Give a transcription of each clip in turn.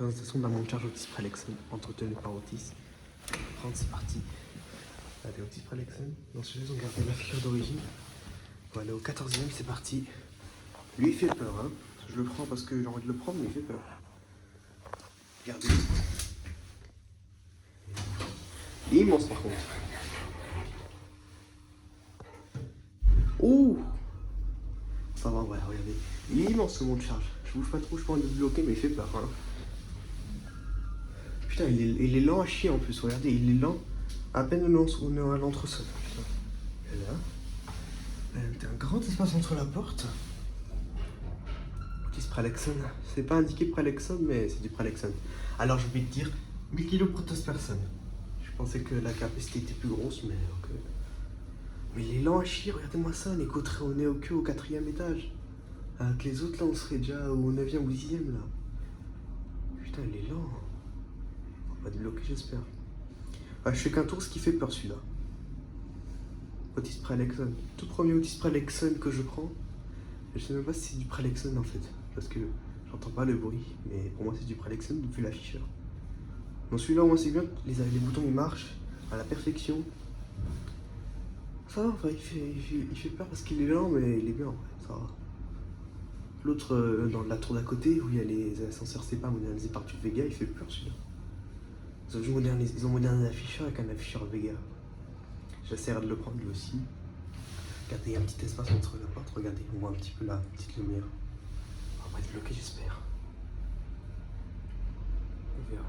Présentation d'un monte charge Otis Prelexon, entretenu par Otis. C'est parti. Allez, Otis Prelexon. Dans celui-là, ils ont gardé la figure d'origine. On va aller au 14e, c'est parti. Lui, il fait peur, hein. Je le prends parce que j'ai envie de le prendre, mais il fait peur. Regardez. Il est immense par contre. Ouh! Ça va, ouais, regardez. Il est immense ce monte charge. Je bouge pas trop, je peux envie de le bloquer, mais il fait peur, hein. Putain, il est lent à chier en plus, regardez, il est lent. À peine on est à l'entresol. Et là, t'as un grand espace entre la porte. Otis Prelexon. C'est pas indiqué Prelexon, mais c'est du Prelexon. Alors je vais te dire, 1000 kg pour 12 personnes. Je pensais que la capacité était plus grosse, mais ok. Mais il est lent à chier, regardez-moi ça, on est au queue au 4e étage. Avec les autres là, on serait déjà au 9e ou 10e là. Putain, il est lent. On va te bloquer, j'espère. Ah, je fais qu'un tour, ce qui fait peur celui-là. Otis Prelexon. Tout premier Otis Prelexon que je prends. Je sais même pas si c'est du Prelexon en fait. Parce que j'entends pas le bruit. Mais pour moi c'est du Prelexon depuis l'afficheur. Donc celui-là au moins c'est bien. Les boutons ils marchent à la perfection. Ça va, enfin, il fait peur parce qu'il est lent, mais il est bien en vrai. Ça va. L'autre dans la tour d'à côté où il y a les ascenseurs c'est pas modernisé par du Vega, il fait peur celui-là. Ils ont modernisé l'afficheur avec un afficheur Vega. J'essaierai de le prendre lui aussi. Regardez, il y a un petit espace entre la porte. Regardez, on voit un petit peu la petite lumière. On va être bloqué, j'espère. On verra.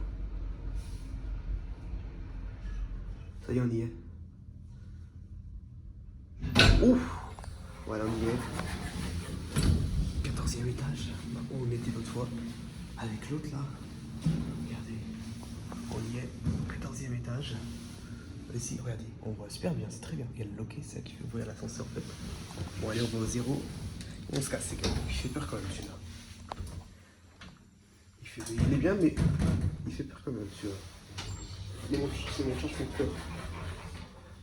Ça y est, on y est. Ouf! Voilà, on y est. 14e étage. Où on était l'autre fois. Avec l'autre là. Regardez. On y est. 14e étage. Ici, regardez, on voit super bien, c'est très bien. Il y a le loquet, c'est ça qui fait ouvrir l'ascenseur en fait. Bon, allez, on va au 0. On se casse, c'est quand même. Il fait peur quand même, celui-là. Il est bien, mais il fait peur quand même, celui-là. C'est mon charge qui fait peur.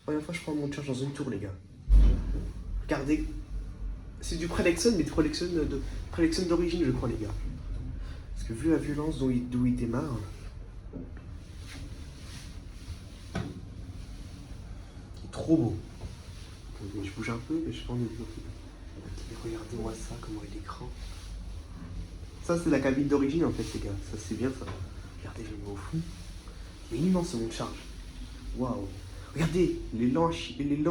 Première fois, je prends mon charge dans une tour, les gars. Regardez. C'est du Prelexon, mais du Prelexon d'origine, je crois, les gars. Parce que vu la violence d'où il démarre. Trop beau. Je bouge un peu, mais je pense que regardez-moi ça, comment est l'écran. Ça, c'est la cabine d'origine en fait, les gars. Ça, c'est bien ça. Regardez, je me mets au fond. Il est immense ce monte charge. Waouh. Regardez, il est lent,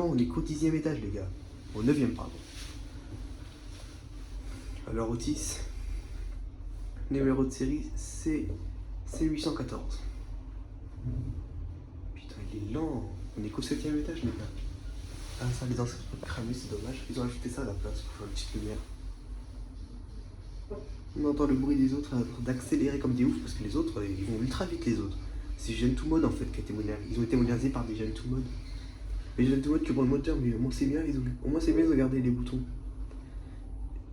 on est qu'au 10e étage, les gars. Au 9e, pardon. Alors, Otis, numéro de série, c'est 814. Putain, il est lent. On est qu'au 7e étage, les gars. Ah, ça, les ancêtres peuvent cramer, c'est dommage. Ils ont ajouté ça à la place pour faire une petite lumière. On entend le bruit des autres d'accélérer comme des oufs parce que les autres, ils vont ultra vite, les autres. C'est Gen 2 Mode en fait qui a été modernisé. Ils ont été modernisés par des Gen 2 Mode. Les Gen 2 Mode, tu prends le moteur, mais au moins c'est bien, ils ont gardé les boutons.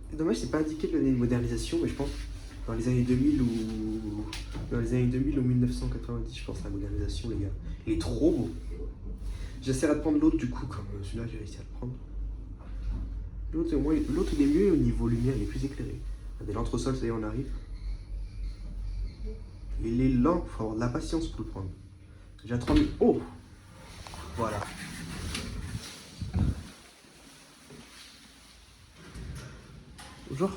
C'est dommage, c'est pas indiqué l'année de modernisation, mais je pense dans les années 2000 ou 1990, je pense à la modernisation, les gars. Il est trop beau. J'essaierai de prendre l'autre du coup, comme celui-là j'ai réussi à le prendre. L'autre il est mieux au niveau lumière, il est plus éclairé. Regardez l'entresol, ça y est, on arrive. Il est lent, il faut avoir de la patience pour le prendre. Déjà 3000. Oh! Voilà. Bonjour.